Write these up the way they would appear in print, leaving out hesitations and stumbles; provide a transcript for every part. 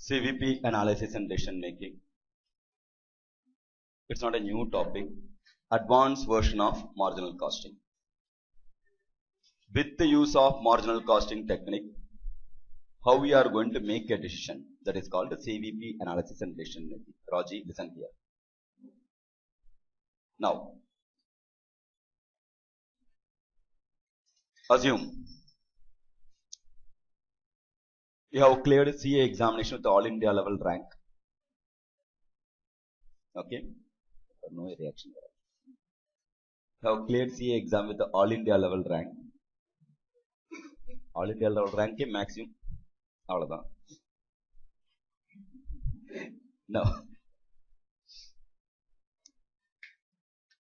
CVP analysis and decision making. It's not a new topic. Advanced version of marginal costing. With the use of marginal costing technique, how we are going to make a decision, that is called CVP analysis and decision making. Raji, listen here. Now, assume you have cleared CA examination with all India level rank. Okay? No reaction. You have cleared CA exam with the all India level rank. All India level rank ke maximum. Avladhaan. Now,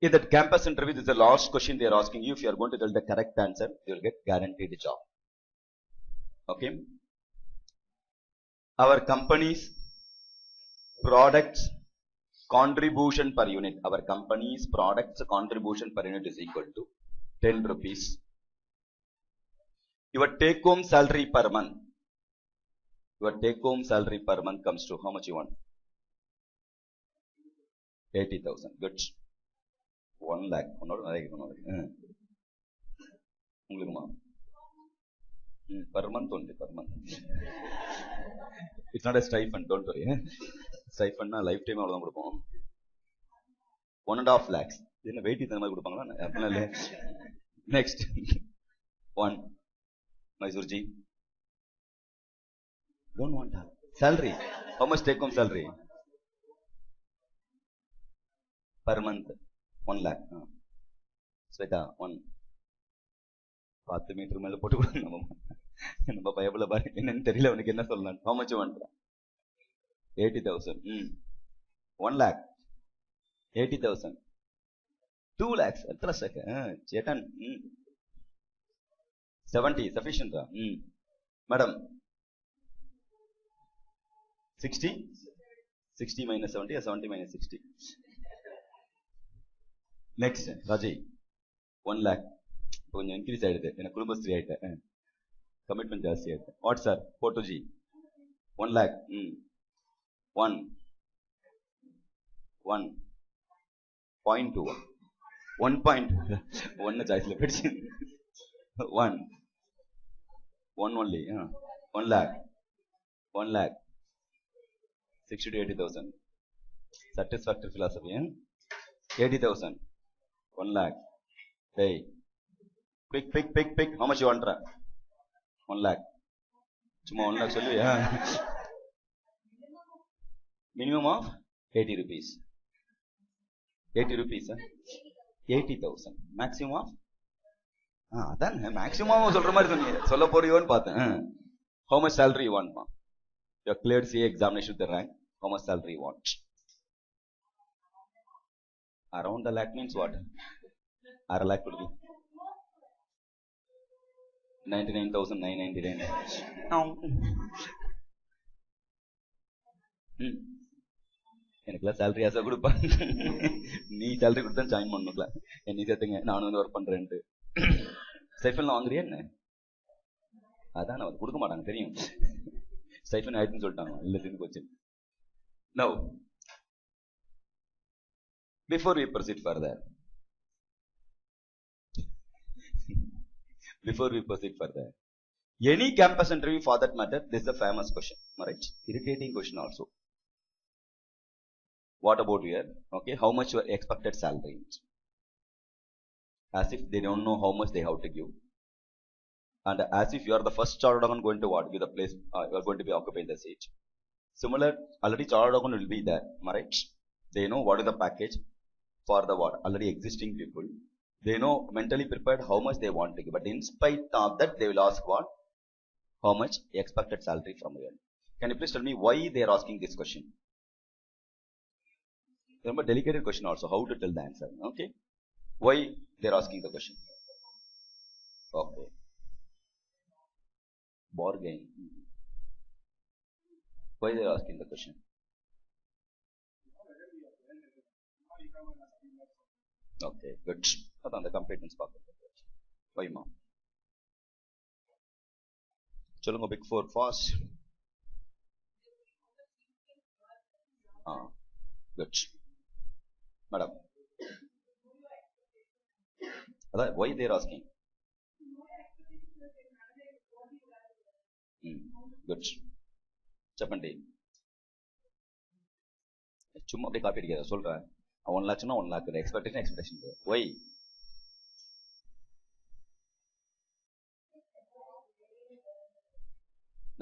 in that campus interview, this is the last question they are asking you. If you are going to tell the correct answer, you will get guaranteed a job. Okay? Our company's products contribution per unit. Our company's products contribution per unit is equal to 10 rupees. Your take home salary per month. Your take home salary per month comes to how much you want? 80,000. Good. 1 lakh. Per month only, per month. It's not a stipend, don't worry. Stipend na lifetime avladhaan kodupom. 1.5 lakhs. Enna weight indha mari kodupangala appanale. Next. 1. Mysoreji. Don't want that. Salary. How much take home salary? Per month. 1 lakh. Sweta, 1. 10 metre மேல போட்டு கொடுங்க நம்ம பயபுல பாரு என்னன்னு தெரியல உனக்கு என்ன சொல்லலாம். How much you want? 80,000. 1 lakh. 80,000. 2 lakhs. எத்தனை செக Satan 70 sufficient. Madam 60 60 minus 70 or 70 minus 60. Next Raji 1 lakh. கொஞ்சம் இன்க்ரீஸ் ஆயிடுது, எனக்கு குடும்பஸ்திரி ஆயிட்டேன், கமிட்மெண்ட் ஜாஸ்தி ஆயிட்டேன். What sir 4 1 lakh. 1 1.2 1.1 சாய்ஸ்ல போயிடுச்சு. 1 only 1 lakh 60 to 80,000. Satisfactory philosophy. 80,000 1 lakh. Hey, pick. How much you want? 1 lakh. சும்மா 1 lakh சொல்லுவியா? Minimum of 80 rupees. 80 rupees. 80,000. Maximum of? அதான் maximum சொல்ற மாதிரி சொன்னீங்க. சொல்ல போறியோன்னு பார்த்தேன். How much salary you want? You have cleared CA examination with the rank. How much salary you want? Around the lakh means what? 1 lakh will be 99,999. எனக்குலாம் salary ஆசை கொடுப்பா. நீ சேலரி கொடுத்தா ஜாயின் பண்ணுங்களா? என்னை சேர்த்துங்க, நானும் வந்து ஒர்க் பண்றேன்ட்டு. ஸ்டைஃபன்லாம் வாங்குறியா என்ன? அதான் அவர் கொடுக்க மாட்டாங்க தெரியும். ஸ்டைஃபன் ஆயிடுச்சுன்னு சொல்லிட்டாங்க. இல்ல சேர்ந்து போச்சு. Now, before we proceed further, any campus interview for that matter, this is a famous question, right? Irritating question also. What about here? Okay, how much your expected salary? As if they don't know how much they have to give, and as if you are the first chartered accountant going to what? Give the place, you are going to be occupying the seat. Similar, already chartered accountant will be there, right? They know what is the package for the what? Already existing people. They know mentally prepared how much they want to give, but in spite of that, they will ask what? How much expected salary from you? Can you please tell me why they are asking this question? Remember, delicate question also. How to tell the answer? Okay, why they are asking the question? Okay, bargain. Why they are asking the question? Okay, good. அதான் அந்த completeness பார்க்க. வைமா சொல்லுங்க. Big 4 fast. Good. Madam. Why they are asking? Good. Chapandi. சும்மா அப்படியே copy அடிக்காத சொல்றேன் 1 lakhனா 1 lakh expectation why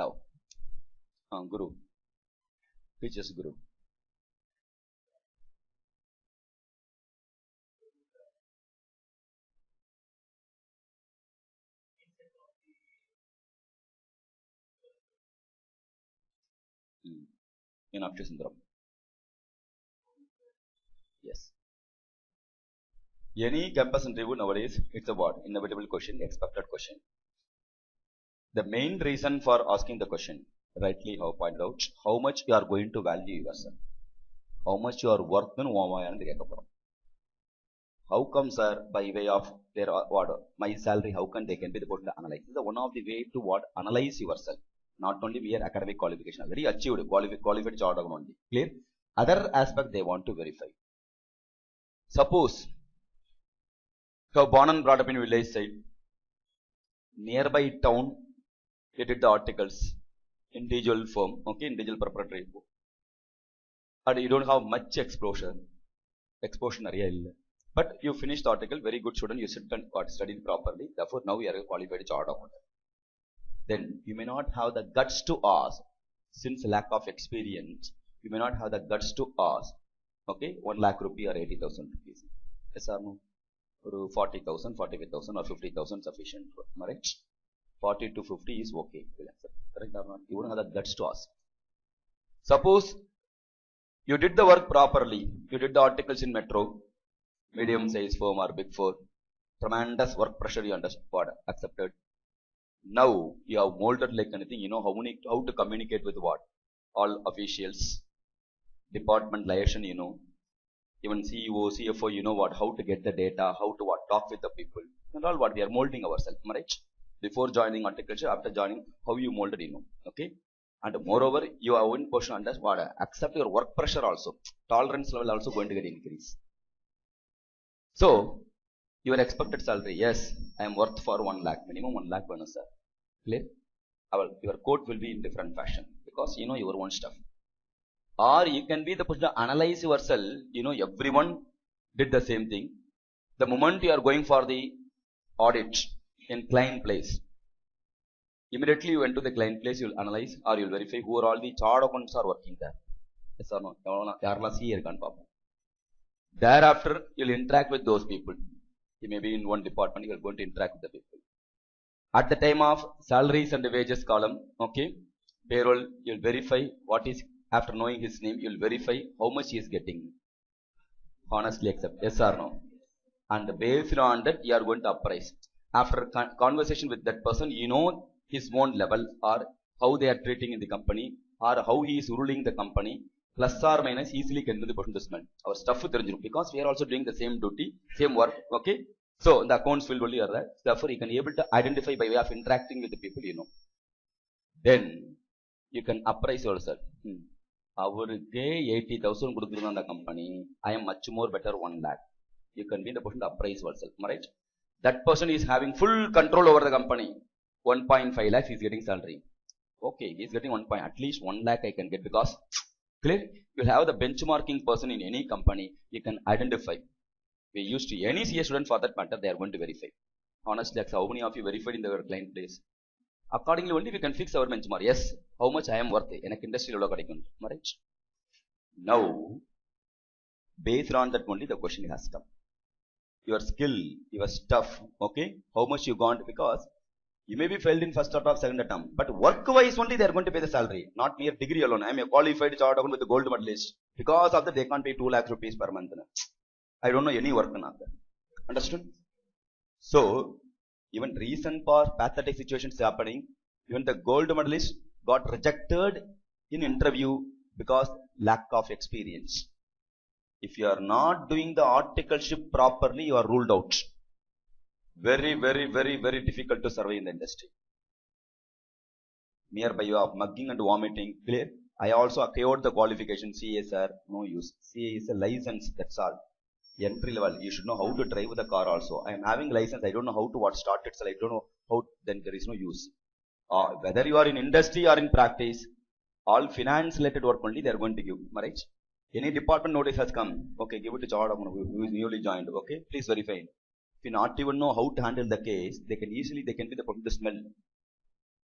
now guru teachers guru in Akshay Sundaram. Yes. Any campus interview nowadays, it's a what? Inevitable question, expected question. The main reason for asking the question, rightly how pointed out, how much you are going to value yourself. How much you are worth in how come, sir, by way of their what my salary, how can they can be the person to analyze? This is one of the way to what analyze yourself. Not only mere academic qualification, already achieved, qualified chartered only. Clear? Other aspect they want to verify. Suppose you are born and brought up in village side, nearby town, you did the articles, individual firm, okay, individual proprietary, and you don't have much exposure area. But you finished the article, very good student, you sit and studied properly, therefore now you are a qualified chartered accountant. Then you may not have the guts to ask, since lack of experience, you may not have the guts to ask, okay, 1 lakh rupee or 80,000 rupees. Yes or no? 40,000, 45,000 or 50,000 sufficient, right? 40 to 50 is okay. Correct or not? You don't have the guts to ask. Suppose you did the work properly, you did the articles in Metro, medium size firm or big four, tremendous work pressure you understood, accepted. Now you have molded like anything, you know how to communicate with what? All officials, department liaison, you know, even CEO, CFO, you know what, how to get the data, how to what, talk with the people, and all what we are molding ourselves, right? Before joining horticulture, after joining, how you molded, you know, okay? And moreover, you have one portion under what? Accept your work pressure also, tolerance level also going to get increased. So, your expected salary, yes, I am worth for 1 lakh, minimum 1 lakh bonus, sir. Clear? Your quote will be in different fashion because you know your own stuff. Or you can be the person to analyze yourself, you know, everyone did the same thing. The moment you are going for the audit in client place, immediately you went to the client place, you will analyze or you will verify who are all the chartered accountants are working there. Yes or no? Thereafter, you will interact with those people. You may be in one department, you are going to interact with the people. At the time of salaries and wages column, okay, payroll, you will verify what is, after knowing his name, you will verify how much he is getting. Honestly accept, yes or no? And based on that, you are going to appraise. After conversation with that person, you know his own level or how they are treating in the company or how he is ruling the company. Plus or minus easily can do the person to smell. Our stuff because we are also doing the same duty, same work, okay? So the accounts will only are that. Therefore, you can be able to identify by way of interacting with the people, you know. Then you can appraise yourself. Avarukku 80,000 kudukkuranga the company. I am much more better 1 lakh. You can be the person to appraise yourself, right? That person is having full control over the company. 1.5 lakhs is getting salary. Okay, he is getting 1 point. At least 1 lakh I can get because clear. You'll have the benchmarking person in any company. You can identify. We used to any CA student for that matter, they are going to verify. Honestly, like how many of you verified in their client place? Accordingly, only we can fix our benchmark. Yes, how much I am worth in a industry, right? Now, based on that only the question has come. Your skill, your stuff, okay? How much you got? Because you may be failed in first attempt or second attempt, but work-wise only they are going to pay the salary, not mere degree alone. I am a qualified chartered accountant with the gold medalist. Because of that, they can't pay 2 lakh rupees per month. I don't know any work on that. Understood? So, even recent pathetic situations happening, even the gold medalist got rejected in interview because lack of experience. If you are not doing the articleship properly, you are ruled out. Very, very, very, very difficult to survive in the industry. Mere by way of mugging and vomiting, clear? I also acquired the qualification. CA, sir, no use. CA is a license, that's all. Entry level, you should know how to drive the car also. I am having license, I don't know how to what start it, so I don't know how, then there is no use. Whether you are in industry or in practice, all finance related work only they are going to give, right? Any department notice has come, okay, give it to Chawad who is newly joined, okay, please verify. If you not even know how to handle the case, they can be the problem to smell.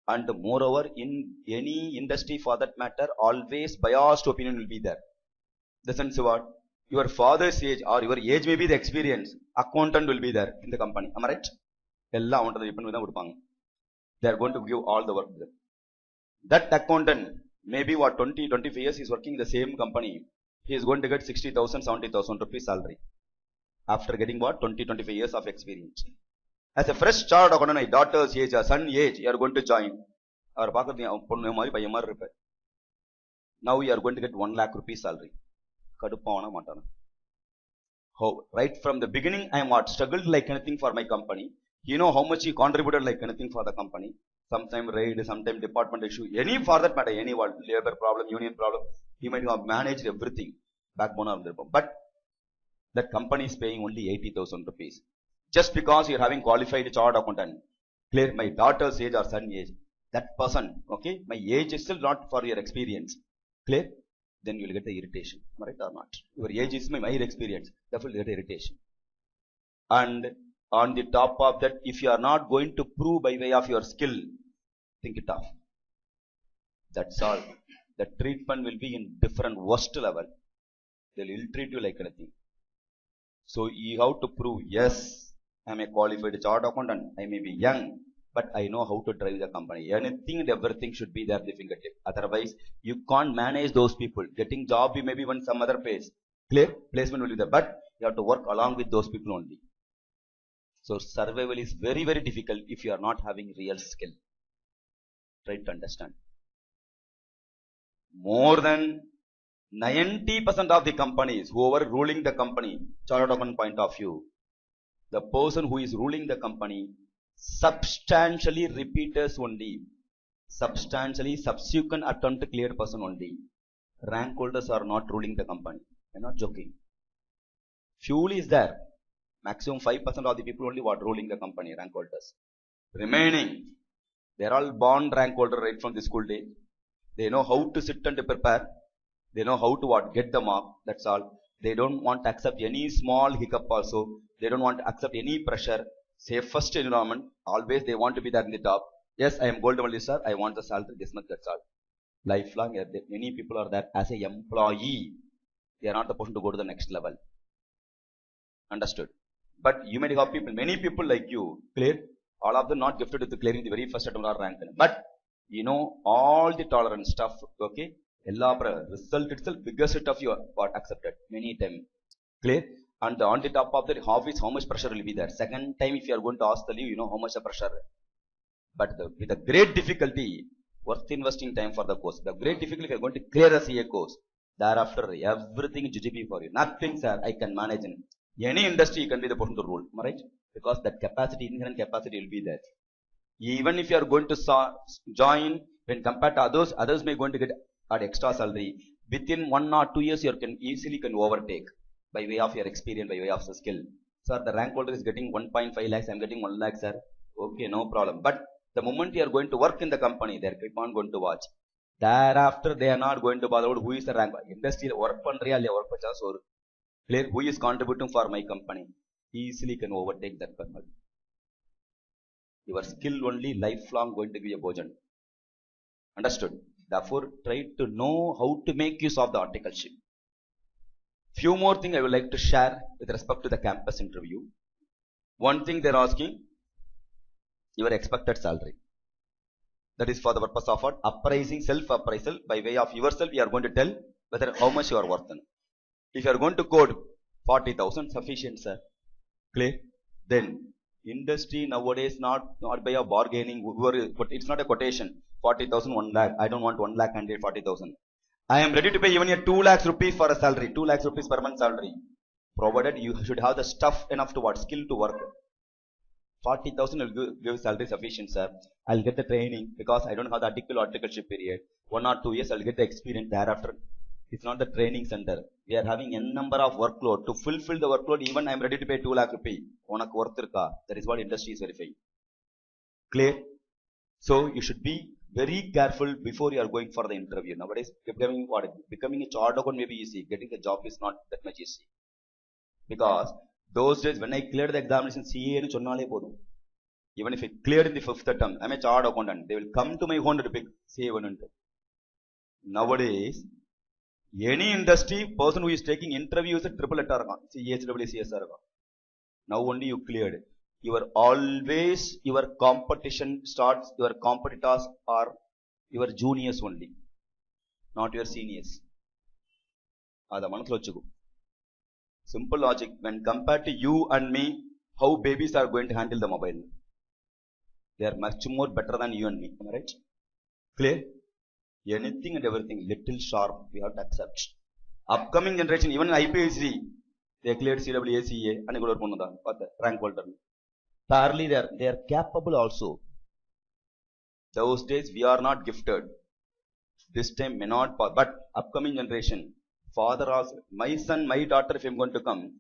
And moreover, in any industry for that matter, always biased opinion will be there. The sense what? Your father's age or your age may be the experience, accountant will be there in the company. Am I right? They are going to give all the work to them. That accountant, maybe what 20-25 years is working in the same company, he is going to get 60,000, 70,000 rupees salary. After getting what? 20-25 years of experience. As a fresh child, my daughter's age, or son age, you are going to join. Now you are going to get 1 lakh rupees salary. How? Right from the beginning, I am what? Struggled like anything for my company. You know how much he contributed like anything for the company. Sometime raid, sometime department issue, any for that matter, any what? Labor problem, union problem, he might have managed everything. Backbone of the problem. But that company is paying only 80,000 rupees. Just because you are having qualified chartered accountant. Clear, my daughter's age or son age. That person, okay, my age is still not for your experience. Clear? Then you will get the irritation. Right or not? Your age is my experience. Therefore, you will get irritation. And on the top of that, if you are not going to prove by way of your skill, think it off. That's all. The treatment will be in different worst level. They will ill-treat you like anything. So you have to prove, yes, I am a qualified chartered accountant. I may be young, but I know how to drive the company. Anything and everything should be there at the fingertip. Otherwise, you can't manage those people. Getting job, you may be on some other place. Clear? Placement will be there. But you have to work along with those people only. So survival is very, very difficult if you are not having real skill. Try to understand. More than 90% of the companies, whoever ruling the company, chartered accountant point of view, the person who is ruling the company substantially repeaters only, substantially subsequent attempt to clear person only. Rank holders are not ruling the company. I am not joking. Fuel is there. Maximum 5% of the people only what ruling the company, rank holders. Remaining, they are all born rank holder right from the school day. They know how to sit and to prepare. They know how to what? Get the mark. That's all. They don't want to accept any small hiccup also. They don't want to accept any pressure. Safest environment. Always they want to be there in the top. Yes, I am gold medalist, sir. I want the salary this much. That's all. Lifelong. Many people are there as an employee. They are not the person to go to the next level. Understood? But you may have people, many people like you, clear. All of them not gifted with clearing the very first attempt or rank. But you know all the tolerance stuff. Okay. Result itself, biggest set of you what accepted many times. Clear? And on the top of that, how much pressure will be there. Second time, if you are going to ask the leave, you know how much the pressure. But with a great difficulty, worth investing time for the course. The great difficulty, if you are going to clear a CA course, thereafter everything is GGB for you. Nothing, sir, I can manage in any industry. You can be the person to rule, right? Because that capacity, inherent capacity will be there. Even if you are going to join, when compared to others may going to get extra salary. Within 1 or 2 years, you can easily overtake by way of your experience, by way of the skill. Sir, the rank holder is getting 1.5 lakhs, I am getting 1 lakh, sir. Okay, no problem. But the moment you are going to work in the company, they are keep on going to watch. Thereafter, they are not going to bother who is the rank. Industry work pandriya work pachas or clear who is contributing for my company. Easily can overtake that person. Your skill only lifelong going to be a bojan. Understood? Therefore, try to know how to make use of the articleship. Few more things I would like to share with respect to the campus interview. One thing they are asking, your expected salary. That is for the purpose of what? Appraising, self-appraisal. By way of yourself, you are going to tell whether how much you are worth. If you are going to code 40,000, sufficient, sir. Clear? Then, industry nowadays not by a bargaining, but it's not a quotation. 40,000, 1 lakh. I don't want 1 lakh and 40,000. I am ready to pay even a 2 lakhs rupees for a salary. 2 lakhs rupees per month salary. Provided you should have the stuff enough to what? Skill to work. 40,000 will give salary sufficient, sir. I'll get the training because I don't have the articleship period. 1 or 2 years I'll get the experience thereafter. It's not the training center. We are having n number of workload. To fulfill the workload, even I'm ready to pay 2 lakh rupee. That is what industry is verifying. Clear? So you should be very careful before you are going for the interview. Nowadays, becoming a chartered accountant may be easy. Getting the job is not that much easy. Because those days when I cleared the examination, CA nu chonnale podum. Even if I cleared in the 5th attempt, I'm a chartered accountant. They will come to my home to pick CA 1. Nowadays, any industry person who is taking interviews at triple letter, CA, CSR. Now only you cleared. Your competition starts, your competitors are your juniors only, not your seniors. Simple logic. When compared to you and me, how babies are going to handle the mobile? They are much more better than you and me. Am I right? Clear? Anything and everything, little sharp, we have to accept. Upcoming generation, even IPSC, they cleared CWACA and rank holder. Thoroughly they are capable also. Those days we are not gifted. This time may not, but upcoming generation, father also, my son, my daughter, if I am going to come,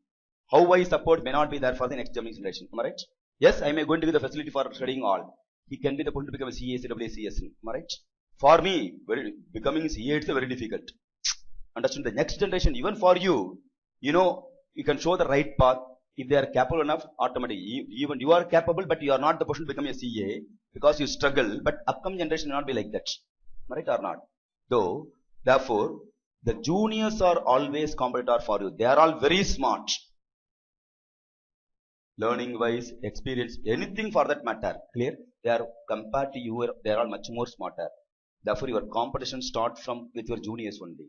how I support may not be there for the next generation. Am I right? Yes, I may going to give the facility for studying all. He can be the person to become a CA, CWACS. Am I right? For me, becoming CA is very difficult. Understand? The next generation, even for you, you can show the right path. If they are capable enough, automatically, even you are capable, but you are not the person to become a CA because you struggle. But upcoming generation will not be like that. Right or not? Though, therefore, the juniors are always competitor for you. They are all very smart. Learning wise, experience, anything for that matter. Clear? They are compared to you, they are all much more smarter. Therefore, your competition starts with your juniors only.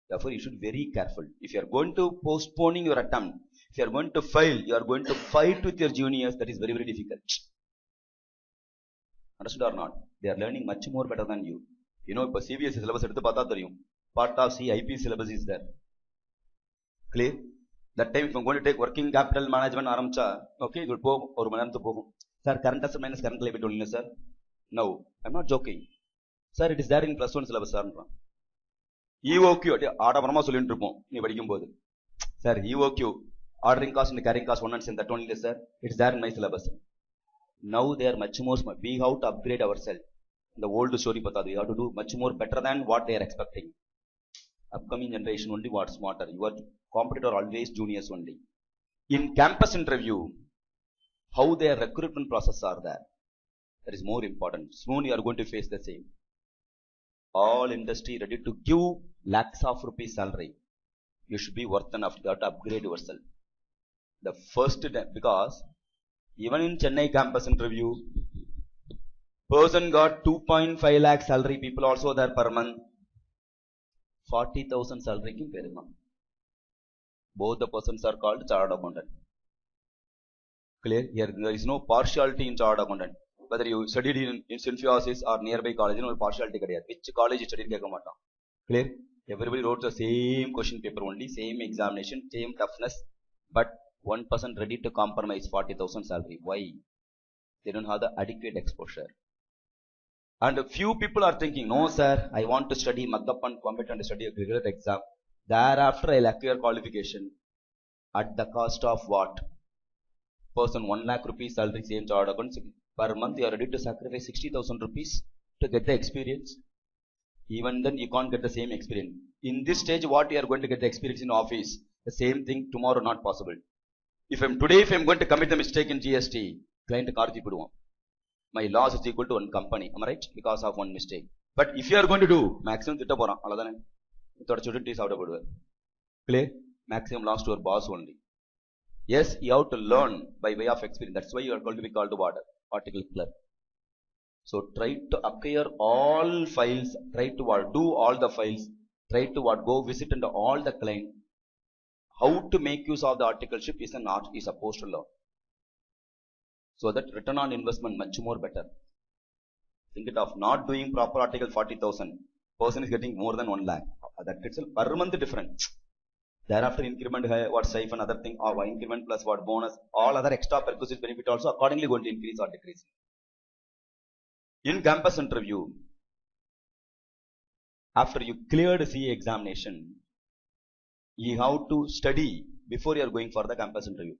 Therefore, you should be very careful. If you are going to postponing your attempt, if you are going to fail, you are going to fight with your juniors. That is very, very difficult. Understood or not? They are learning much more better than you. CBSE syllabus part of CIP syllabus is there. Clear? That time if I am going to take working capital management, okay, it will go or sir, current asset minus current liability, sir. No, I am not joking. Sir, it is there in +1 syllabus, sir. EOQ, sir, EOQ, ordering cost and carrying cost, one and same, that only, sir. It's there in my syllabus. Now they are much more smart. We have to upgrade ourselves. The old story, we have to do much more better than what they are expecting. Upcoming generation only what smarter. Your competitor always juniors only. In campus interview, how their recruitment process are there. That is more important. Soon you are going to face the same. All industry ready to give lakhs of rupees salary. You should be worth enough. You have to upgrade yourself. The first, because even in Chennai campus interview, person got 2.5 lakh salary. People also there per month. 40,000 salary ki perima. Both the persons are called chartered accountant. Clear? Here there is no partiality in chartered accountant. Whether you studied in Symphysis or nearby college, no partiality. Which college you studied? Clear? Everybody wrote the same question paper only, same examination, same toughness. But one person ready to compromise 40,000 salary. Why? They don't have the adequate exposure. And a few people are thinking, no sir, I want to study Magappan, commit and study a regular exam. Thereafter I'll acquire qualification. At the cost of what? Person 1 lakh rupees salary, same chartered account. Per month you are ready to sacrifice 60,000 rupees to get the experience. Even then you can't get the same experience. In this stage, what you are going to get the experience in office, the same thing tomorrow not possible. If I'm going to commit the mistake in GST, client karthi puduvam. My loss is equal to one company. Am I right? Because of one mistake. But if you are going to do maximum thitta poran, aladane. Without student is out of it. Clear? Maximum loss to your boss only. Yes, you have to learn by way of experience. That's why you are going to be called to what? Article clerk. So try to acquire all files, try to do all the files, try to go visit into all the client. How to make use of the articleship is a postal law. So that return on investment much more better. Think it of not doing proper article 40,000. Person is getting more than 1 lakh. That itself per month difference. Thereafter increment, what stipend, other thing, or increment plus what bonus, all other extra perquisite benefit also accordingly going to increase or decrease. In campus interview, after you cleared CA examination, you have to study before you are going for the campus interview.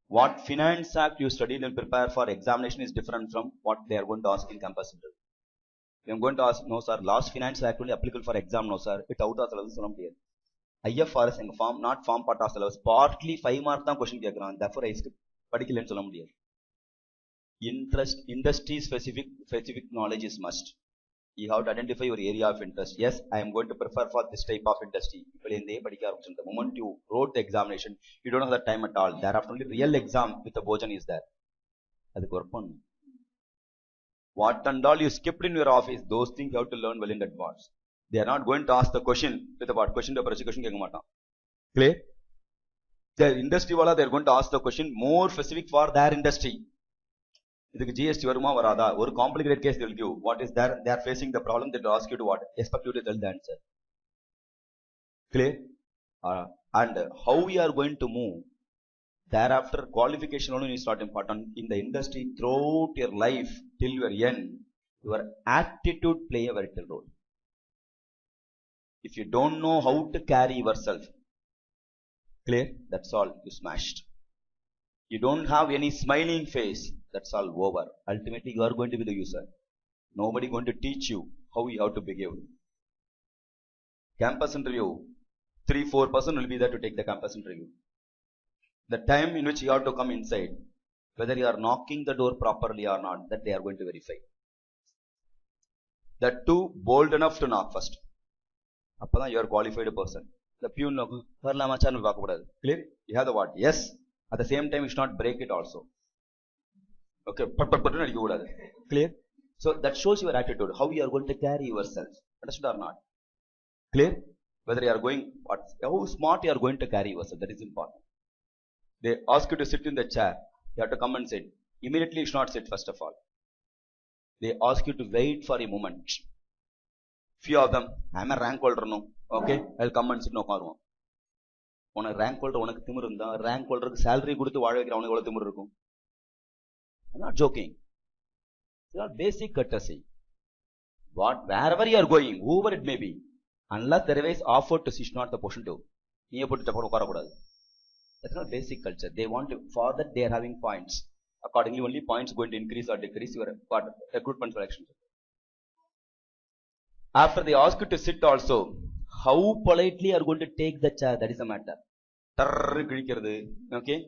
What Finance Act you studied and prepare for examination is different from what they are going to ask in campus interview. I am going to ask, no sir, last Finance Act only applicable for exam, no sir, it out of syllabus. IFRS and form, not form part of syllabus, partly 5 mark தான் question கேட்குறான், therefore I படிக்கலன்னு சொல்ல முடியாது. Interest, industry specific knowledge is must. You have to identify your area of interest. Yes, I am going to prefer for this type of industry. The moment you wrote the examination, you don't have the time at all. Thereafter only real exam with the Bojan is there. What and all you skipped in your office, those things you have to learn well in advance. They are not going to ask the question with about question paper question. Clear? The industry wala, they are going to ask the question more specific for their industry. இதுக்கு GST வருமா வராதா, ஒரு complicated case they will give. What is there? They are facing the problem. They will ask you to what? Expect you to tell the answer. Clear? And how we are going to move. Thereafter, qualification only is not important. In the industry, throughout your life till your end, your attitude play a vital role. If you don't know how to carry yourself, clear? That's all. You smashed. You don't have any smiling face. That's all over. Ultimately, you are going to be the user. Nobody going to teach you how you have to behave. Campus interview, 3-4% will be there to take the campus interview. The time in which you have to come inside, whether you are knocking the door properly or not, that they are going to verify. That too, bold enough to knock first. Appada you are qualified person. The peon varlama channel paakapodadu. Clear? You have the what? Yes. At the same time, you should not break it also. Okay, clear? So that shows your attitude, how you are going to carry yourself. Understood or not? Clear? Whether you are going, how smart you are going to carry yourself, that is important. They ask you to sit in the chair, you have to come and sit. Immediately you should not sit first of all. They ask you to wait for a moment. Few of them, I am a rank holder no. Okay, I will come and sit no karma. On a rank holder, on a timur unda, rank holder salary கொடுத்து வாழ வைக்கிற அவனுக்கு எவ்வளவு திமிரு இருக்கும். I'm not joking. It's all basic courtesy. Wherever you are going, whoever it may be, unless there is offered to see, not the portion to. That's not basic culture. They want to, for that they are having points. Accordingly, only points going to increase or decrease your recruitment selection. After they ask you to sit also, how politely you are going to take the chair, that is the matter. Okay?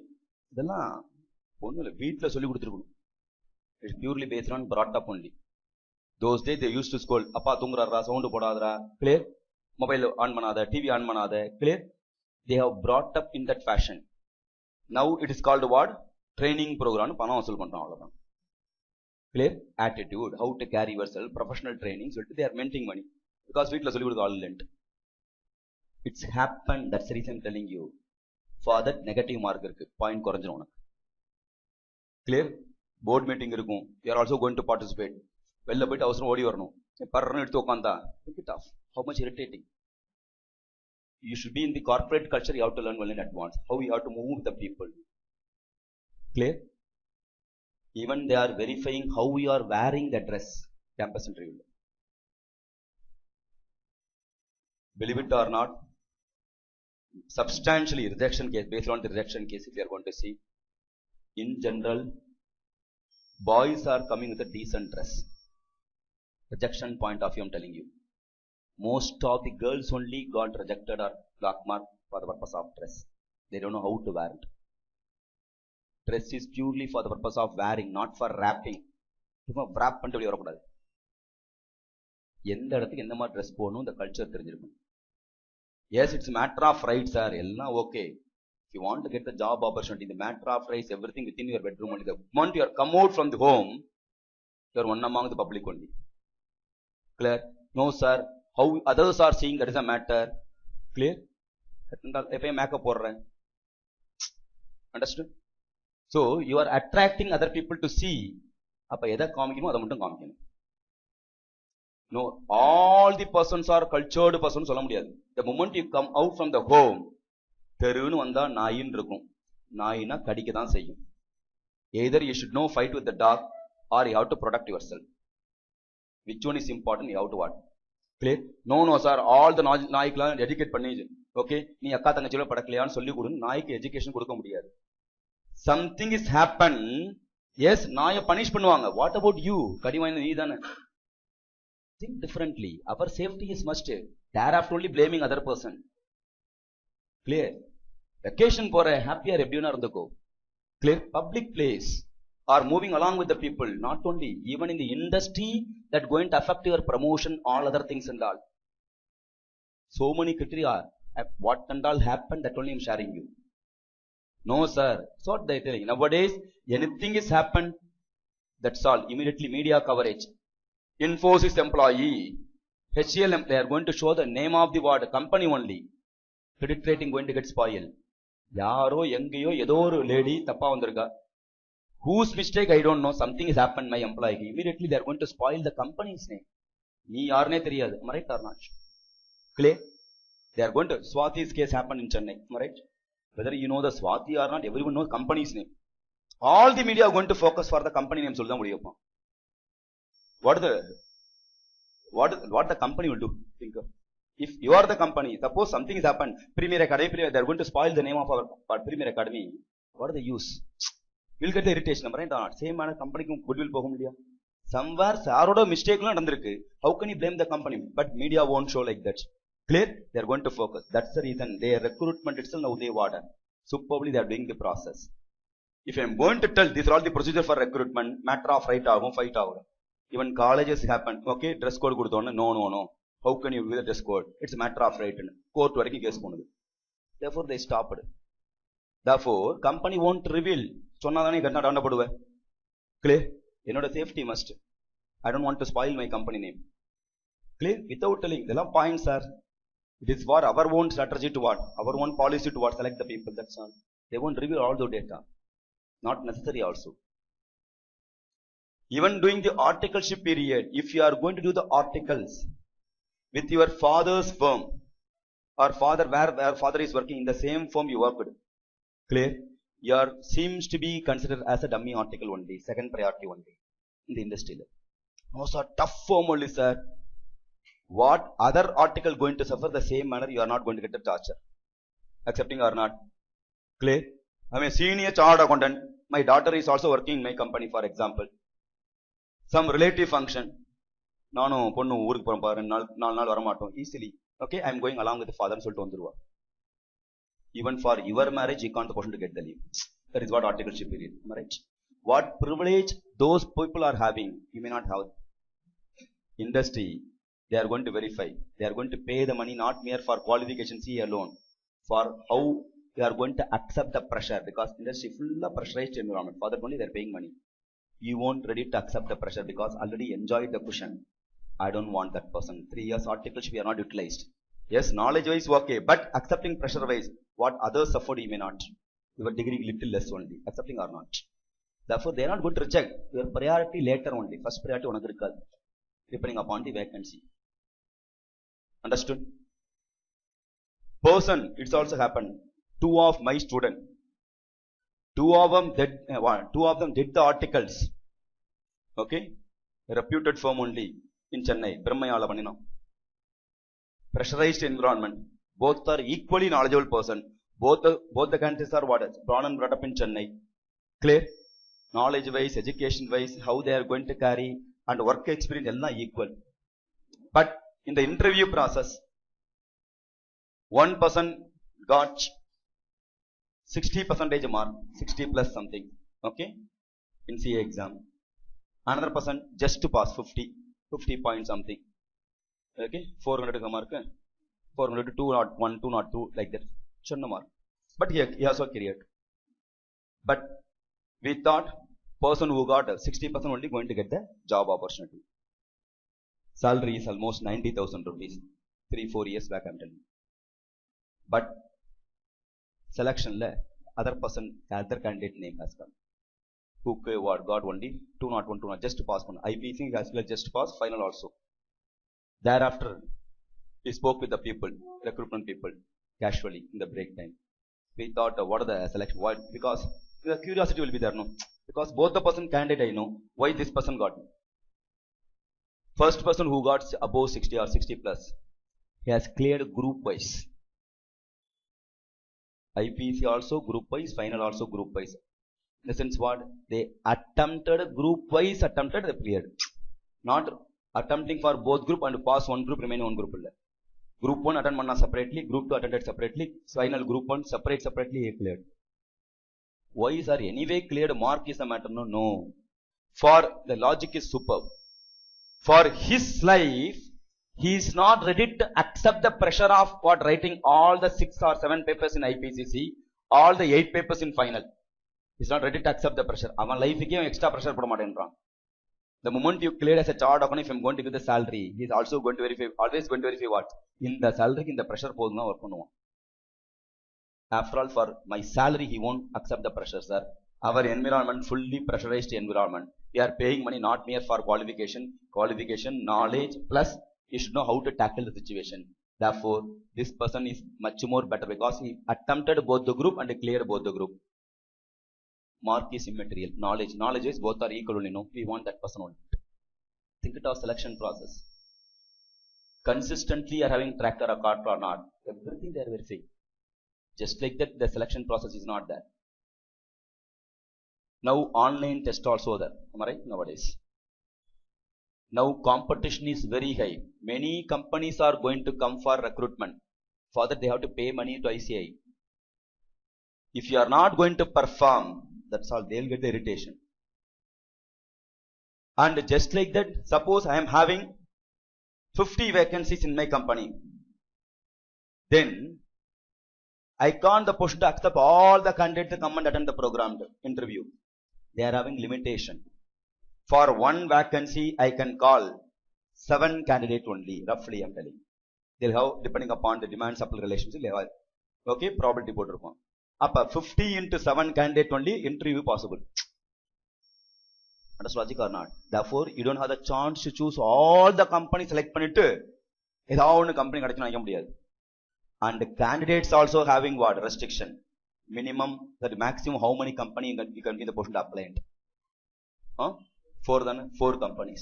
It's purely based on brought up only. Those days they used to scold, appa thungrarra, sound podadra, clear? Mobile on manada, TV on manada, clear? They have brought up in that fashion. Now it is called what? Training program. Clear? Attitude, how to carry yourself, professional training. So they are minting money. Because we all lent. It's happened, that's the reason I'm telling you. For that negative mark, point koranjana. Clear? Board meeting irukum. You are also going to participate. Well, a bit avasram odi varano. Parran eduthu okanda. Take it off. How much irritating. You should be in the corporate culture. You have to learn well in advance. How you have to move the people. Clear? Even they are verifying how you are wearing the dress. Campus interview. Believe it or not, substantially rejection case, based on the rejection case, if you are going to see, in general, boys are coming with a decent dress. Rejection point of view, I'm telling you. Most of the girls only got rejected or black mark for the purpose of dress. They don't know how to wear it. Dress is purely for the purpose of wearing, not for wrapping. Wrap பண்ணிட்டு வெளியே வரக்கூடாது. எந்த இடத்துக்கு எந்த மாதிரி dress போகணும் இந்த culture தெரிஞ்சிருக்கும். Yes, it's a matter of rights, sir. Ella okay. If you want to get the job opportunity, the matter of rights, everything within your bedroom only. The moment you are come out from the home, you are one among the public only. Clear? No, sir. How others are seeing, that is a matter. Clear? If I make up for understood? So you are attracting other people to see. அப்ப எதை காமிக்கணும் அதை மட்டும் காமிக்கணும். No, all the persons are cultured persons சொல்ல முடியாது. The moment you come out from the home, தெருன்னு வந்தா நாயின்னு இருக்கும். நாயினா கடிக்க தான் செய்யும். Either you should know fight with the dog or you have to protect yourself. Which one is important? You have to what? Clear? No sir, all the நாய்க்கெல்லாம் educate பண்ணி okay நீ அக்கா தங்கச்சியோட படக்கலையான்னு சொல்லி கொடுங்க. நாய்க்கு எஜுகேஷன் கொடுக்க முடியாது. Something is happen. Yes, நாயை பனிஷ் பண்ணுவாங்க. What about you? கடி வாங்கின நீ தானே. Think differently. Our safety is must. Thereafter only blaming other person. Clear? Vacation போற ஹாப்பியா எப்படின்னா இருந்துக்கோ. Clear? Public place are moving along with the people. Not only, even in the industry that going to affect your promotion, all other things and all. So many criteria. What and all happened, that only I am sharing you. No sir. So what they telling. Nowadays, anything is happened, that's all. Immediately media coverage. Infosys employee, HCL employee, they are going to show the name of the word, company only. Credit rating going to get spoiled. யாரோ எங்கேயோ ஏதோ ஒரு lady தப்பா வந்திருக்கா. Whose mistake I don't know. Something has happened my employee. Immediately they are going to spoil the company's name. நீ யாருனே தெரியாது. Am I right or not? Clear? They are going to. Swati's case happened in Chennai. Am I right? Whether you know the Swati or not, everyone knows company's name. All the media are going to focus for the company name. சொல்ல முடியும். What the company will do? Think of. If you are the company, suppose something has happened, Premier Academy, they are going to spoil the name of our Premier Academy. What are the use? We'll get the irritation, right? Same manner, company goodwill போக முடியும். Somewhere, யாரோட mistake நடந்திருக்கு. How can you blame the company? But media won't show like that. Clear? They are going to focus. That's the reason their recruitment itself now they water. Superbly they are doing the process. If I am going to tell, these are all the procedure for recruitment, matter of right ஆகும், fight ஆகும். Even colleges happen. Okay, dress code கொடுத்தோன்னு, no. How can you do the dress code? It's a matter of right. Court வரைக்கும் case போனது. Therefore they stopped. Therefore company won't reveal. சொன்னாதானே கண்ணா தண்டப்படுவ. Clear? என்னோட safety must. I don't want to spoil my company name. Clear? Without telling. இதெல்லாம் points sir. It is for our own strategy to what? Our own policy to what? Select the people. That's all. They won't reveal all the data. Not necessary also. Even doing the articleship period, if you are going to do the articles with your father's firm or father where father is working in the same firm you worked, clear? Your seems to be considered as a dummy article only, second priority only in the industry. Those are tough firm only, sir. What other article going to suffer the same manner? You are not going to get the torture. Accepting or not? Clear? I mean, senior chartered accountant. My daughter is also working in my company, for example. Some relative function. நானும் பொண்ணு ஊருக்கு போறேன் பாரு, 4 நாள் வரமாட்டோம். Easily. Okay, I am going along with the father சொல்லிட்டு வந்துருவா. Even for your marriage, you can't possible to get the leave. That is what articleship period. Right? What privilege those people are having, you may not have. Industry, they are going to verify. They are going to pay the money not mere for qualification C alone, for how they are going to accept the pressure, because industry full of pressurized environment. For that only they are paying money. You won't ready to accept the pressure because already enjoyed the cushion. I don't want that person. 3 years articleship we are not utilized. Yes, knowledge wise okay, but accepting pressure wise, what others suffered you may not. Your degree little less only. Accepting or not. Therefore they are not going to reject. Your priority later only. First priority உனக்கு இருக்காது. Depending upon the vacancy. Understood? Person, it's also happened. 2 of my student. 2 of them did the articles. Okay? A reputed firm only in Chennai. Brahmayala Panina. Pressurized environment. Both are equally knowledgeable person. Both the candidates are what? Born and brought up in Chennai. Clear? Knowledge wise, education wise, how they are going to carry and work experience all equal. But in the interview process, one person got 60% mark, 60 plus something, okay, in CA exam. Another person just to pass 50 point something, okay, 400 mark, 400 to 201, 202 like that, shouldn't mark. But he also cleared. But we thought person who got 60% only going to get the job opportunity. Salary is almost 90,000 rupees. 3-4 years back I'm telling you. But selection le other person, other candidate name has come. Who got only 201, just to pass one. IPC has just to pass final also. Thereafter, he spoke with the people, recruitment people, casually in the break time. We thought, what are the selection? Why? Because the curiosity will be there, no? Because both the person candidate I know, why this person got? First person who got above 60 or 60 plus, he has cleared group wise. IPC also group wise, final also group wise. In the sense what? They attempted group wise, they cleared. Not attempting for both group and pass one group, remain one group. Group 1 attend manna separately, group 2 attended separately, final group 1 separately cleared. Why is are anyway cleared? Mark is the matter? No, no. For the logic is superb. For his life, he is not ready to accept the pressure of what writing all the 6 or 7 papers in IPCC, all the 8 papers in final. He is not ready to accept the pressure. Our life is extra pressure. The moment you clear as a chartered accountant, if I am going to give the salary, he is also going to verify, always going to verify what? In the salary, in the pressure, work. After all, for my salary, he won't accept the pressure, sir. Our environment, fully pressurized environment. We are paying money not mere for qualification, knowledge, plus he should know how to tackle the situation. Therefore, this person is much more better because he attempted both the group and cleared both the group. Mark is immaterial. Knowledge is both are equal only. No, we want that person only. Think it of selection process. Consistently are having tracker or card or not. Everything they are verifying. Just like that, the selection process is not there. Now online test also there. Am I right? Nowadays. Now competition is very high. Many companies are going to come for recruitment. For that they have to pay money to ICI. If you are not going to perform, that's all, they'll get the irritation. And just like that, suppose I am having 50 vacancies in my company. Then I can't the push to accept all the candidates to come and attend the programmed interview. They are having limitation. For one vacancy, I can call 7 candidates only, roughly I am telling. They'll have, depending upon the demand supply relationship, they'll have, okay, probability put. Up 50 into 7 candidate only, interview possible. Understand logic or not? Therefore, you don't have the chance to choose all the companies select pannittu edavonu company kadachina naiga mudiyadhu. And candidates also having what? Restriction. Minimum, that maximum how many company you can be the person to apply. 4 companies.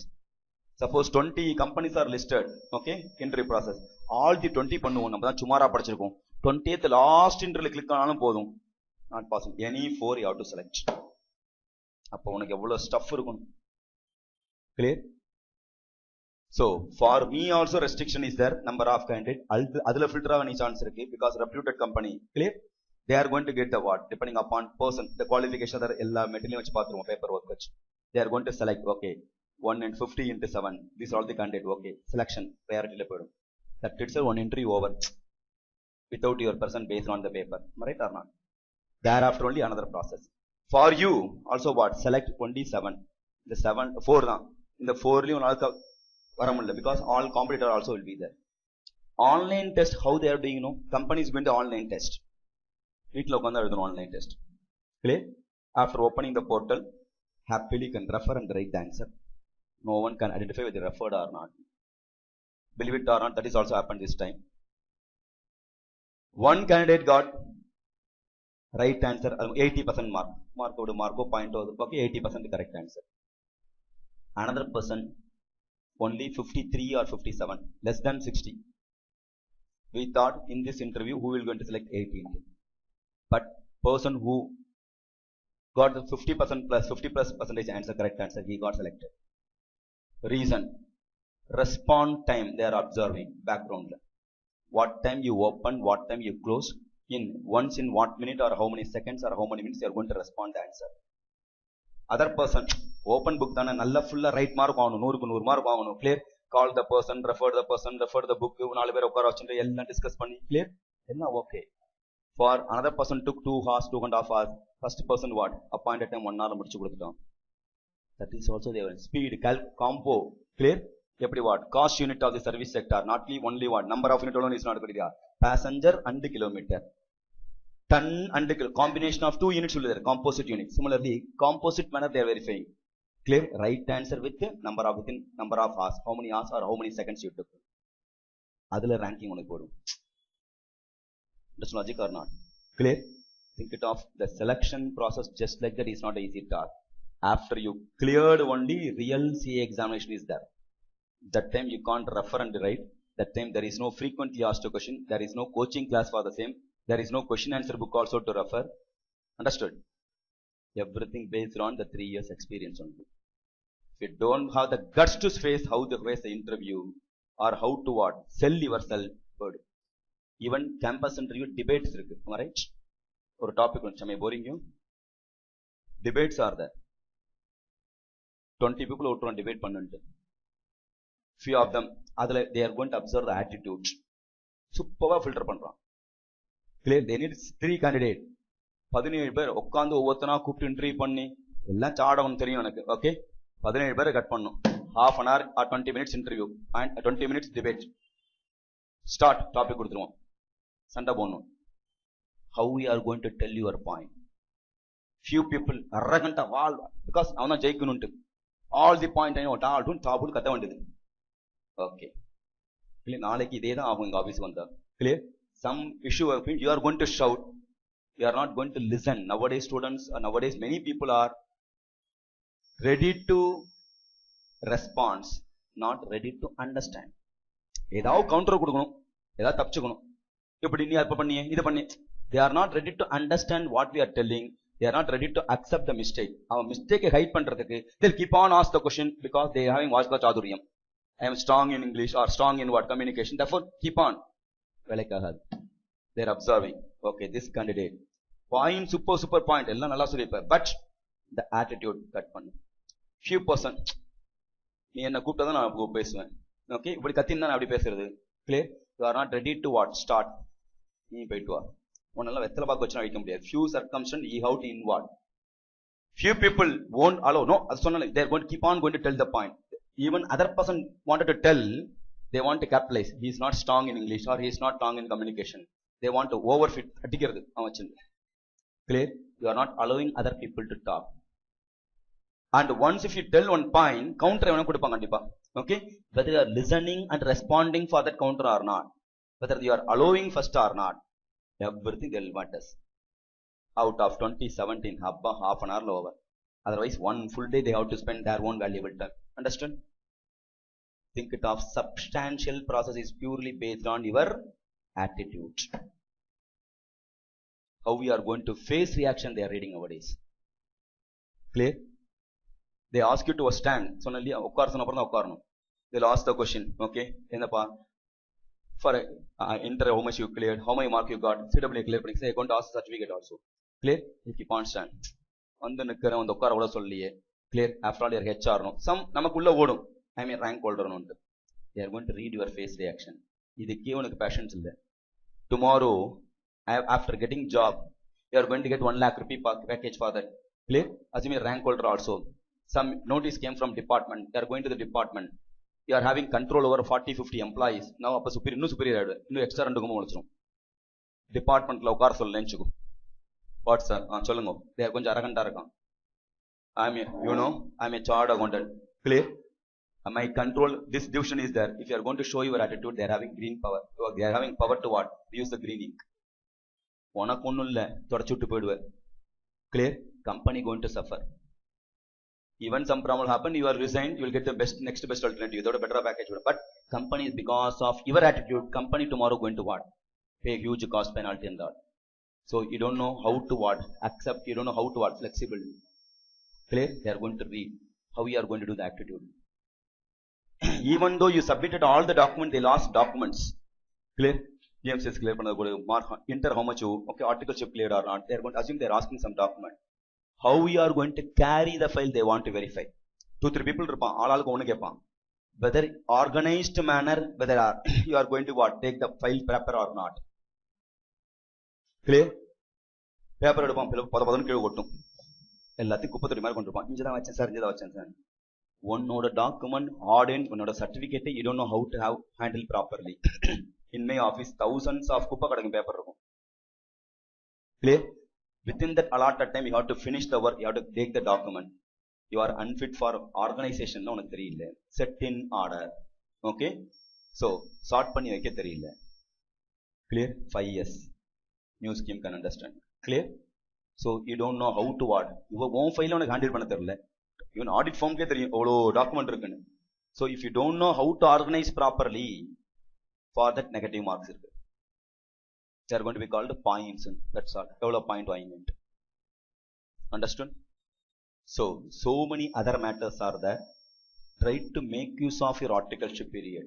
Suppose 20 companies are listed, okay, interview process. All the 20 பண்ணுவோம். நம்ம தான் சுமாரா படிச்சிருக்கோம். 20th last interview click ஆனாலும் போதும். Not possible. Any 4 you have to select. அப்போ உனக்கு எவ்வளவு stuff இருக்கும். Clear? So, for me also restriction is there. Number of candidate. அதுல filter ஆக any chance இருக்கு. Because reputed company. Clear? They are going to get the what? Depending upon person. The qualification are எல்லா மெட்டீரியலும் வச்சு பார்த்துருவோம். Paper work வச்சு. They are going to select, okay, 1 and 50 into 7. These are all the candidate, okay. Selection, priority level. That itself one interview over. Without your person based on the paper. Right or not? Thereafter only another process. For you, also what? Select only 7. The 4 தான். In the 4 லையும் உனக்கு வர முடியல. Because all competitor also will be there. Online test, how they are doing, you know? Companies going to online test. வீட்டில் உட்காந்து எழுதணும் online test. Clear? After opening the portal, happily can refer and write the answer. No one can identify whether referred or not. Believe it or not, that is also happened this time. One candidate got right answer, 80% mark. Mark 0.0, okay, 80% correct answer. Another person, only 53 or 57, less than 60. We thought in this interview, who will going to select 18? But person who got the 50% plus 50 plus percentage answer, correct answer, he got selected. Reason, respond time they are observing, background. What time you open, what time you close, once in what minute or how many seconds or how many minutes you are going to respond the answer. Other person, open book dana nalla full right mark vaanum, 100 mark vaanum, clear? Call the person, refer the book, 4 பேர் உட்கார வச்சிட்டு எல்லாம் discuss பண்ணி, clear? என்ன okay. For another person took 2 hours, 2.5 hours. First person what? Appointed time 1 hour முடிச்சு கொடுத்துட்டோம். That is also their speed, compo, clear? எப்படி what? Cost unit of the service sector, not only what? Number of unit alone is not good. Passenger and kilometer. Ton and combination of 2 units will be there, composite unit. Similarly, composite manner they are verifying. Clear? Right answer with number of hours. How many hours or how many seconds you took. அதுல ranking உனக்கு போடும். That's logic or not? Clear? Think it of the selection process just like that is not an easy task. After you cleared only real CA examination is there. That time you can't refer and write. That time there is no frequently asked question. There is no coaching class for the same. There is no question answer book also to refer. Understood? Everything based on the 3 years experience only. If you don't have the guts to face how to face the interview or how to what sell yourself, good. Even campus interview debates இருக்கு, right? ஒரு topic வந்து, am I boring you? Debates are there. 20 people out on debate பண்ணிட்டு. Few of them, அதுல they are going to observe the attitude. சூப்பரா filter பண்றான். Clear? They need 3 candidates. 17 பேர் உட்காந்து ஒவ்வொருத்தனா கூப்பிட்டு இன்டர்வியூ பண்ணி எல்லாம் சாடவும் தெரியும் எனக்கு. ஓகே, 17 பேரை கட் பண்ணும். half an hour or 20 minutes interview and 20 minutes debate. Start topic கொடுத்துருவோம். சண்டை போடணும். How we are going to tell your point? Few people arrogant of all because அவன் தான் ஜெயிக்கணும்ட்டு all the point டால்டும் டாபுல் கத்த வேண்டியது. ஓகே, இல்லை நாளைக்கு இதே தான் ஆகும். எங்க ஆபீஸ் வந்தா clear some issue you are going to shout, you are not going to listen. Nowadays students, nowadays many people are ready to respond, not ready to understand. ஏதாவது கவுண்டர் கொடுக்கணும், ஏதாவது தப்பிச்சுக்கணும். இப்படி நீ அப்ப பண்ணியே இதை பண்ணி, they are not ready to understand what we are telling. They are not ready to accept the mistake. அவன் மிஸ்டேக்கை ஹைட் பண்றதுக்கு they'll keep on ask the question because they having வாஸ்கா சாதுரியம். I am strong in English or strong in what communication, therefore keep on. வேலைக்காகாது. They are observing, okay, this candidate point super point எல்லாம் நல்லா சொல்லியிருப்பார், but the attitude cut பண்ணு. few person நீ என்ன கூப்பிட்டா தான் நான் பேசுவேன். ஓகே, இப்படி கத்தின்னு தான் அப்படி பேசுறது. clear? You are not ready to what start. நீ போயிட்டு வா, உன்னெல்லாம் வெத்தலை பாக்கு வச்சு வைக்க முடியாது. few circumstances you have to involve. Few people won't allow. No, அது சொன்னால they are going to keep on going to tell the point. Even other person wanted to tell, they want to capitalize. He is not strong in English or he is not strong in communication. They want to overfit. அடிக்கிறது அவன் வச்சு. clear? You are not allowing other people to talk. And once if you tell one point, counter எவனும் கொடுப்பாங்க கண்டிப்பா. Okay, whether you are listening and responding for that counter or not, whether you are allowing first or not, everything will matters. Out of 2017, half an hour over. Otherwise, one full day they have to spend their own valuable time. Understand? Think it of substantial process is purely based on your attitude. How we are going to face reaction they are reading nowadays. Clear? They ask you to stand. சொன்னல்ல உட்கார சொன்ன அப்புறம் தான் உட்காரணும். They'll ask the question, okay, என்னப்பா for inter how much you cleared, how many mark you got, CWA clear பண்ணி say going to ask certificate also. Clear? You keep on stand. வந்து நிக்கிறேன், வந்து உட்கார கூட சொல்லியே. Clear? After all your HR no. Some நமக்குள்ள ஓடும். I mean rank holder னு. They are going to read your face reaction. இதுக்கே உனக்கு passions இல்ல. Tomorrow after getting job you are going to get 1 lakh rupee package for that. Clear? Assuming rank holder also. Some notice came from department. They are going to the department. You are having control over 40-50 employees. Now அப்ப superior இன்னும் superior ஆயிடு. இன்னும் extra 2 கும்பம் முடிச்சிரும். டிபார்ட்மெண்ட்ல உட்கார சொல்ல நினைச்சுக்கோ. What sir? சொல்லுங்க. They are கொஞ்சம் அரகண்டா இருக்கான். I'm a chartered accountant. Clear? My control, this division is there. If you are going to show your attitude, they are having green power. They are having power to what? Use the green ink. உனக்கு ஒன்றும் இல்லை, தொடச்சு விட்டு போயிடுவேன். Clear? Company going to suffer. Even some problem will happen, you are resigned, you will get the next best alternative, without a better package. But company is because of your attitude, company tomorrow going to what? Pay huge cost penalty and that. So you don't know how to what? Accept, you don't know how to what? Flexible. Clear? They are going to read how you are going to do the attitude. Even though you submitted all the documents, they lost documents. Clear? GMCS clear பண்ணது கூட mark enter how much you, okay, articleship cleared or not. They are going to assume they are asking some document. How we are going to carry the file they want to verify. 2-3 people இருப்பான், ஆளாளுக்கு ஒண்ணு கேட்பான். Whether organized manner, whether you are going to what? Take the file paper or not. Clear? Paper எடுப்பான், பதன்னு கீழே கொட்டும். எல்லாத்தையும் குப்பத்தொட்டி மாதிரி கொண்டு இருப்பான். இங்கதான் வச்சேன் சார், இங்கதான் வச்சேன் சார். உன்னோட டாக்குமெண்ட் ஆர்டன்ட், உன்னோட சர்டிபிகேட்டை you don't know how to have handle properly. In my office, thousands of குப்பை கடங்கு பேப்பர் இருக்கும். Clear? Within that allotted time, you have to finish the work, you have to take the document. You are unfit for organization, no, உனக்கு தெரியல. Set in order. Okay? So, sort பண்ணி வைக்க தெரியல. Clear? 5 years. New scheme can understand. Clear? So you don't know how to what. Your own file on handle பண்ண தெரியல. Even audit form K தெரியும் எவ்வளோ document இருக்குன்னு. So if you don't know how to organize properly, for that negative marks இருக்கு. They are going to be called points. That's all. எவ்வளோ point வாங்கிட்டு. Understood? So many other matters are there. Try to make use of your articleship period.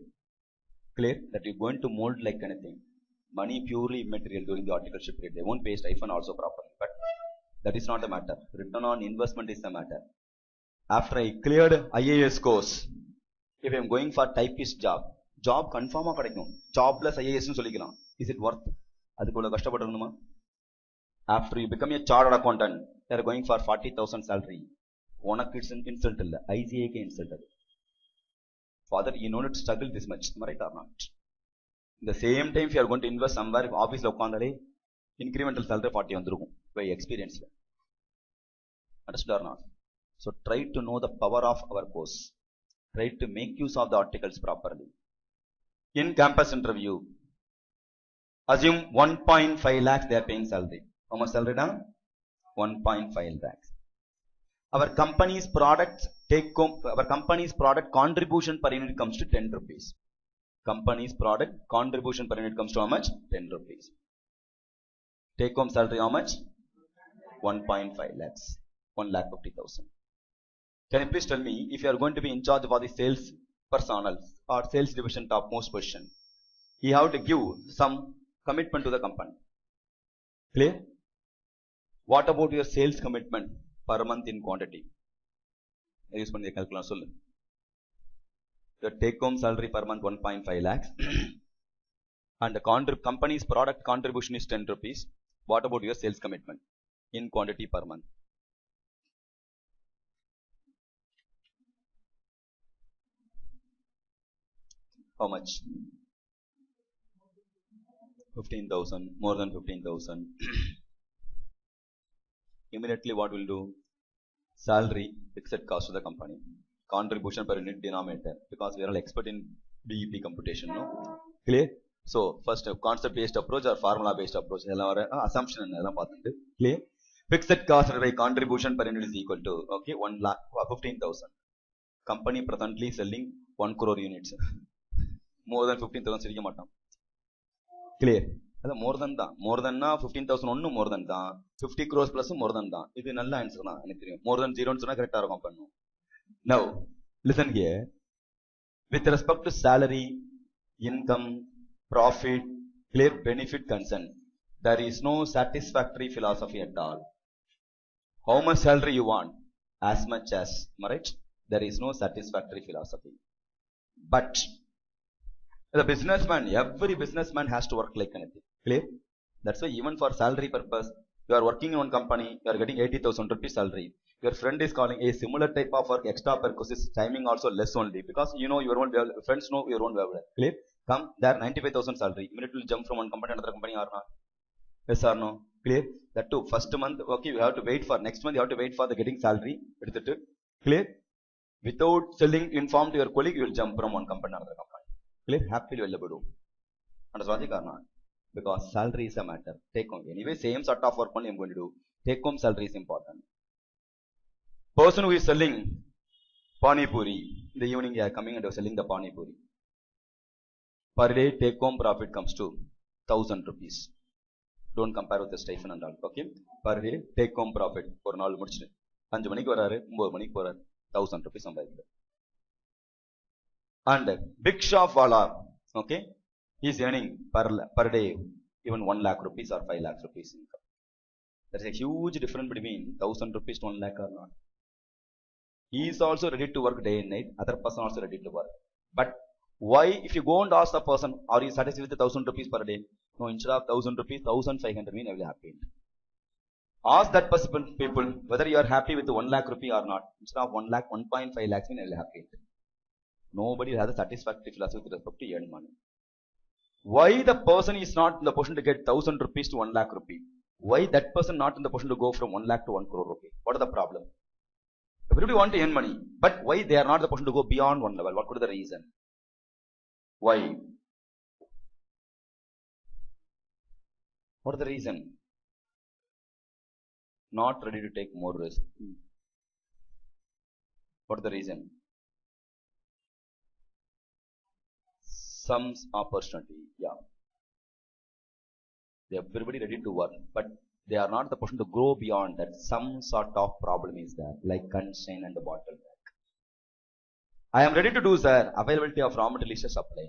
Clear? That you're going to mold like anything. Money purely immaterial during the articleship period. They won't pay stipend also properly. But that is not the matter. Return on investment is the matter. After I cleared IAS course, if I'm going for typist job confirm கிடைக்கும். Jobless IAS னு சொல்லிக்கலாம். Is it worth? அதுக்கு உள்ள கஷ்டப்படணுமா? After you become a chartered accountant, they are going for 40,000 salary. உனக்கு it's an insult இல்ல. ICA க்கு insult அது. Father, you know not to struggle this much. Right or not? In the same time, if you are going to invest somewhere, office la உட்கார்ந்தாலே incremental salary 40 வந்திருக்கும் by experience. Understood or not? So try to know the power of our course. Try to make use of the articles properly. In campus interview, assume 1.5 lakhs they are paying salary. How much salary now? 1.5 lakhs. Our company's product contribution per unit comes to 10 rupees. Company's product contribution per unit comes to how much? 10 rupees. Take home salary how much? 1.5 lakhs. 1,50,000. Can you please tell me, if you are going to be in charge of all the sales personnel or sales division topmost position, you have to give some commitment to the company. Clear? What about your sales commitment per month in quantity? Use பண்ணி calculate சொல்லு. The take home salary per month 1.5 lakhs and the company's product contribution is 10 rupees. What about your sales commitment in quantity per month? How much? 15,000, more than 15,000. Immediately what will do? Salary, fixed cost to the company. Contribution per unit denominator, because we are all expert in BEP computation, no? Clear? So first concept based approach or formula based approach, assumption clear? Fixed cost by contribution per unit is equal to 15,000. Company presently selling 1 crore units. More than 15,000 சிரிக்க மாட்டோம். Clear? அது more than தான். More than 15,000 ஒன்னும் more than தான். 50 crores plus more than தான். இது நல்ல answer தான் எனக்கு தெரியும். More than 0 னு சொன்னா கரெக்ட்டா இருக்கும் பண்ணும். Now, listen here. With respect to salary, income, profit, clear benefit concern, there is no satisfactory philosophy at all. How much salary you want? As much as, right? There is no satisfactory philosophy. But the businessman, every businessman has to work like anything. Clear? That's why even for salary purpose, you are working in one company, you are getting 80,000 rupees salary. Your friend is calling a similar type of work, extra purposes, timing also less only, because you know your own friends know your own level. Clear? Come, there 95,000 salary. Immediately jump from one company to another company or not? Yes or no? Clear? That too, first month, okay, you have to wait for, next month you have to wait for the getting salary. Clear? Without telling, inform to your colleague, you will jump from one company to another company. Clear? Happily available. Understand or not? Because salary is a matter. Take home. Anyway, same sort of work only I am going to do. Take home salary is important. Person who is selling Pani Puri, in the evening they are coming and selling the Pani Puri. Per day, take home profit comes to 1,000 rupees. Don't compare with the stipend and all. Okay? Per day, take home profit. For நாள் முடிச்சு 5 மணிக்கு வராரு 9 மணிக்கு போறாரு 1,000 rupees சம்பாதிக்கிறார். And big shop wala, okay, he is earning per day even 1 lakh rupees or 5 lakh rupees income. There is a huge difference between 1,000 rupees to 1 lakh or not. He is also ready to work day and night. Other person also ready to work. But why, if you go and ask the person, are you satisfied with the 1,000 rupees per day? No, instead of 1,000 rupees, 1,500 mean I will happy. Ask that person, people, whether you are happy with the 1 lakh rupee or not. Instead of 1 lakh, 1.5 lakhs mean I will happy. Nobody has a satisfactory philosophy with respect to earn money. Why the person is not in the position to get 1,000 rupees to 1 lakh rupee? Why that person not in the position to go from 1 lakh to 1 crore rupee? What is the problem? Everybody want to earn money, but why they are not in the position to go beyond one level? What could be the reason? Why? What is the reason? not ready to take more risk. What is the reason? Some opportunity, yeah. Everybody ready to work, but they are not the person to grow beyond that. Some sort of problem is there, like constraint and the bottleneck. I am ready to do, sir. Availability of raw material is a supply.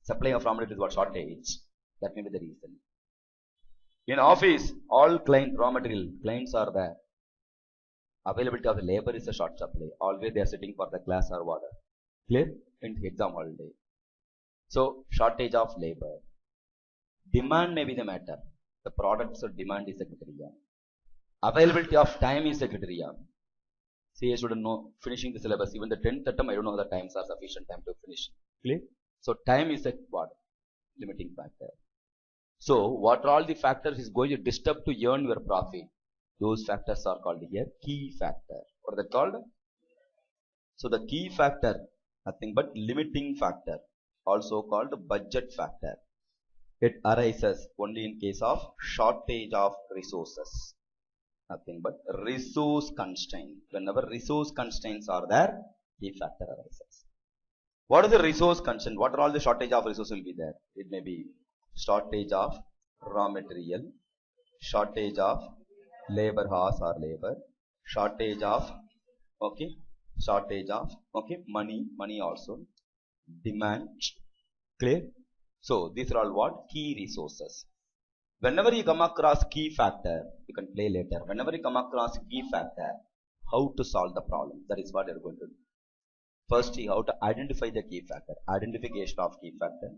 Supply of raw material is what? Shortage. That may be the reason. In office, all raw material clients are there. Availability of the labor is a short supply. Always they are sitting for the class or water. Clear? In exam holiday. So, shortage of labor. Demand may be the matter. The products of demand is the criteria. Availability of time is the criteria. CA student know finishing the syllabus. Even the 10th attempt, I don't know the times are sufficient time to finish. Clear? So, time is the what? Limiting factor. So, what are all the factors is going to disturb to earn your profit? Those factors are called here key factor. What are they called? So, the key factor, nothing but limiting factor, also called budget factor. It arises only in case of shortage of resources. Nothing but resource constraint. Whenever resource constraints are there, key factor arises. What is the resource constraint? What are all the shortage of resources will be there? It may be shortage of raw material, shortage of labor hours or labor, shortage of money also, demand. Clear? So these are all what? Key resources. Whenever you come across key factor, you can play later. Whenever you come across key factor, how to solve the problem? That is what you are going to do. First, how to identify the key factor. Identification of key factor.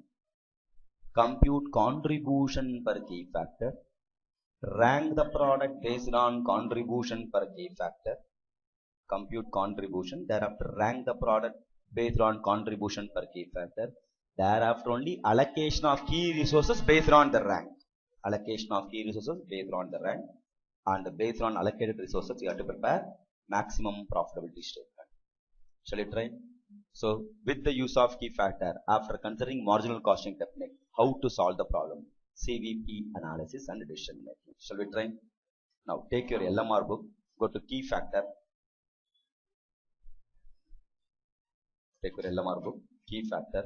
Compute contribution per key factor. Rank the product based on contribution per key factor. Compute contribution. Thereafter, rank the product based on contribution per key factor. Thereafter, only allocation of key resources based on the rank. Allocation of key resources based on the rank. And based on allocated resources, you have to prepare maximum profitability statement. Shall we try? So, with the use of key factor, after considering marginal costing technique, how to solve the problem? CVP analysis and decision making. Shall we try? Now, take your LMR book, go to key factor. Take your LMR book, key factor,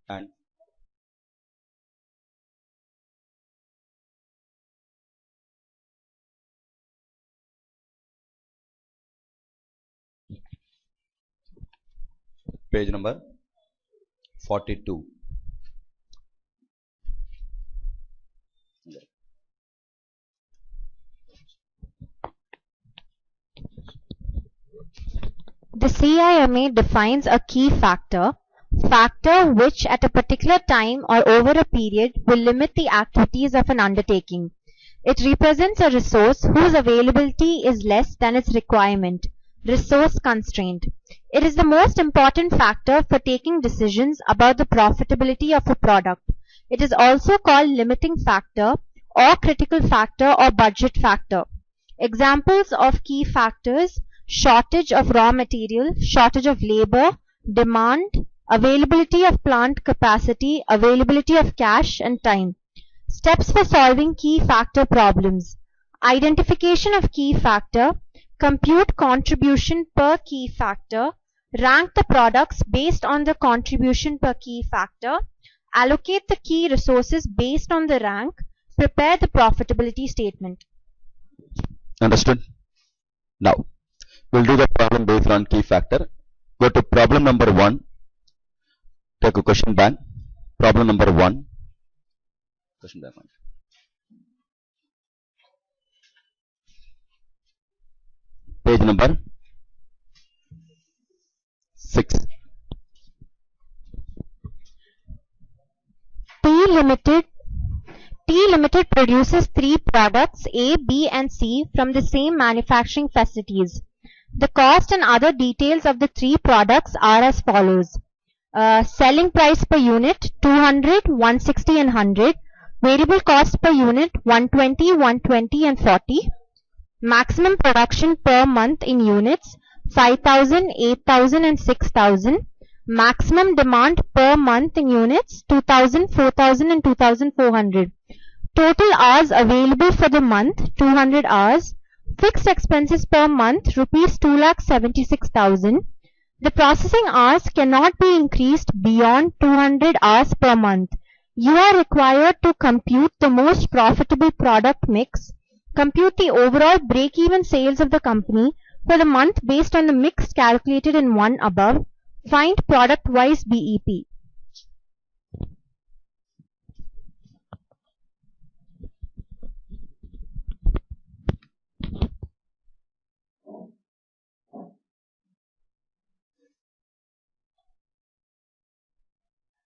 and page number 42. The CIMA defines a key factor which at a particular time or over a period will limit the activities of an undertaking. It represents a resource whose availability is less than its requirement, resource constraint. It is the most important factor for taking decisions about the profitability of a product. It is also called limiting factor or critical factor or budget factor. Examples of key factors: shortage of raw material, shortage of labor, demand, availability of plant capacity, availability of cash and time. Steps for solving key factor problems: identification of key factor, compute contribution per key factor, rank the products based on the contribution per key factor, allocate the key resources based on the rank, prepare the profitability statement. Understood? Now, we'll do the problem based on key factor. Go to problem number 1. Take a question bank. Problem number 1. Question bank. Page number 6. T Limited produces 3 products A, B and C from the same manufacturing facilities. The cost and other details of the 3 products are as follows. Selling price per unit 200, 160 and 100. Variable cost per unit 120, 120 and 40. Maximum production per month in units 5,000, 8,000 and 6,000. Maximum demand per month in units 2,000, 4,000 and 2,400. Total hours available for the month 200 hours. Fixed expenses per month rupees 2,76,000. The processing hours cannot be increased beyond 200 hours per month. You are required to compute the most profitable product mix, compute the overall break-even sales of the company for the month based on the mix calculated in 1 above, find product-wise BEP.